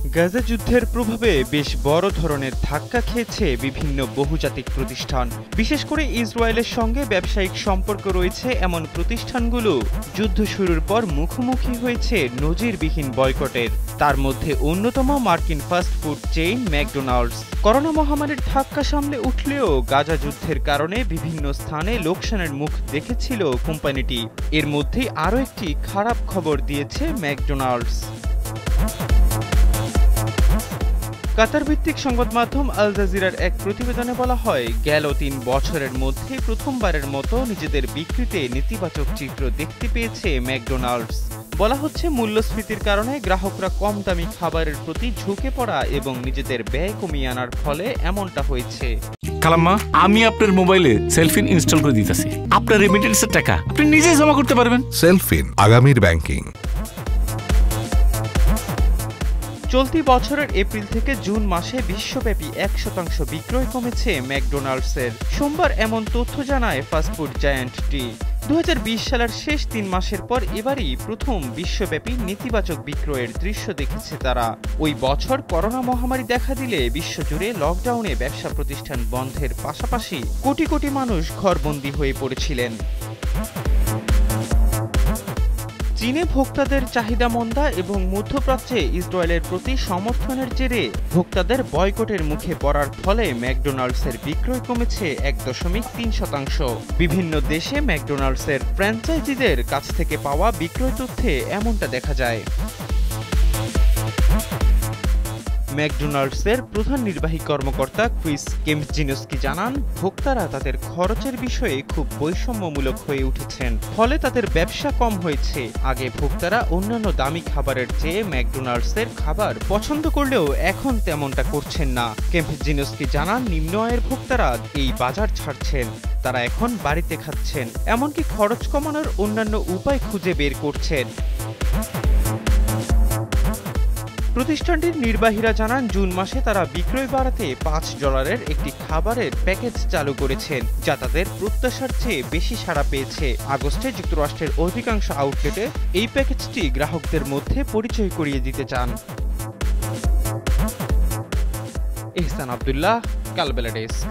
গাজা যুদ্ধের প্রভাবে বেশ বড় ধরনের ধাক্কা খেয়েছে বিভিন্ন বহুজাতিক প্রতিষ্ঠান। বিশেষ করে ইসরায়েলের সঙ্গে ব্যবসায়িক সম্পর্ক রয়েছে এমন প্রতিষ্ঠানগুলো যুদ্ধ শুরুর পর মুখোমুখি হয়েছে নজিরবিহীন বয়কটের। তার মধ্যে অন্যতম মার্কিন ফাস্টফুড চেইন ম্যাকডোনাল্ডস। করোনা মহামারীর ধাক্কা সামলে উঠলেও গাজা যুদ্ধের কারণে বিভিন্ন স্থানে লোকসানের মুখ দেখেছিল কোম্পানিটি। এর মধ্যেই আরও একটি খারাপ খবর দিয়েছে ম্যাকডোনাল্ডস। কাতার ভিত্তিক সংবাদ মাধ্যম আল জাজিরার এক প্রতিবেদনে বলা হয়, গেল ৩ বছরের মধ্যে প্রথমবারের মতো নিজেদের বিক্রিতে নেতিবাচক চিত্র দেখতে পেয়েছে ম্যাকডোনাল্ডস। বলা হচ্ছে, মূল্যস্ফীতির কারণে গ্রাহকরা কম দামি খাবারের প্রতি ঝুঁকে পড়া এবং নিজেদের ব্যয় কমিয়ে আনার ফলে এমনটা হয়েছে। খালাম্মা, আমি আপনার মোবাইলে সেলফিন ইনস্টল করে দিতেছি। আপনার রেমিটেন্সের টাকা আপনি নিজেই জমা করতে পারবেন। সেলফিন, আগামীর ব্যাংকিং। চলতি বছরের এপ্রিল থেকে জুন মাসে বিশ্বব্যাপী ১% বিক্রয় কমেছে ম্যাকডোনাল্ডসের। সোমবার এমন তথ্য জানায় ফাস্টফুড জায়ান্টটি। ২০২০ সালের শেষ ৩ মাসের পর এবারই প্রথম বিশ্বব্যাপী নেতিবাচক বিক্রয়ের দৃশ্য দেখেছে তারা। ওই বছর করোনা মহামারী দেখা দিলে বিশ্বজুড়ে লকডাউনে ব্যবসা প্রতিষ্ঠান বন্ধের পাশাপাশি কোটি কোটি মানুষ ঘরবন্দী হয়ে পড়েছিলেন। চীনে ভোক্তাদের চাহিদা মন্দা এবং মধ্যপ্রাচ্যে ইসরায়েলের প্রতি সমর্থনের জেরে ভোক্তাদের বয়কটের মুখে পড়ার ফলে ম্যাকডোনাল্ডসের বিক্রয় কমেছে ১.৩%। বিভিন্ন দেশে ম্যাকডোনাল্ডসের ফ্র্যাঞ্চাইজিদের কাছ থেকে পাওয়া বিক্রয় তথ্যে এমনটা দেখা যায়। ম্যাকডোনাল্ডসের প্রধান নির্বাহী কর্মকর্তা ক্রিস কেমজিনস্কি জানান, ভোক্তারা তাদের খরচের বিষয়ে খুব বৈষম্যমূলক হয়ে উঠেছেন, ফলে তাদের ব্যবসা কম হয়েছে। আগে ভোক্তারা অন্যান্য দামি খাবারের চেয়ে ম্যাকডোনাল্ডসের খাবার পছন্দ করলেও এখন তেমনটা করছেন না। কেমজিনস্কি জানান, নিম্ন আয়ের ভোক্তারা এই বাজার ছাড়ছেন। তারা এখন বাড়িতে খাচ্ছেন, এমনকি খরচ কমানোর অন্যান্য উপায় খুঁজে বের করছেন। প্রতিষ্ঠানটির নির্বাহীরা জানান, জুন মাসে তারা বিক্রয় বাড়াতে $5 একটি খাবারের প্যাকেজ চালু করেছেন, যা তাদের প্রত্যাশার চেয়ে বেশি সাড়া পেয়েছে। আগস্টে যুক্তরাষ্ট্রের অধিকাংশ আউটলেটে এই প্যাকেজটি গ্রাহকদের মধ্যে পরিচয় করিয়ে দিতে চান। এহসান আব্দুল্লাহ, কালবেলা ডেস্ক।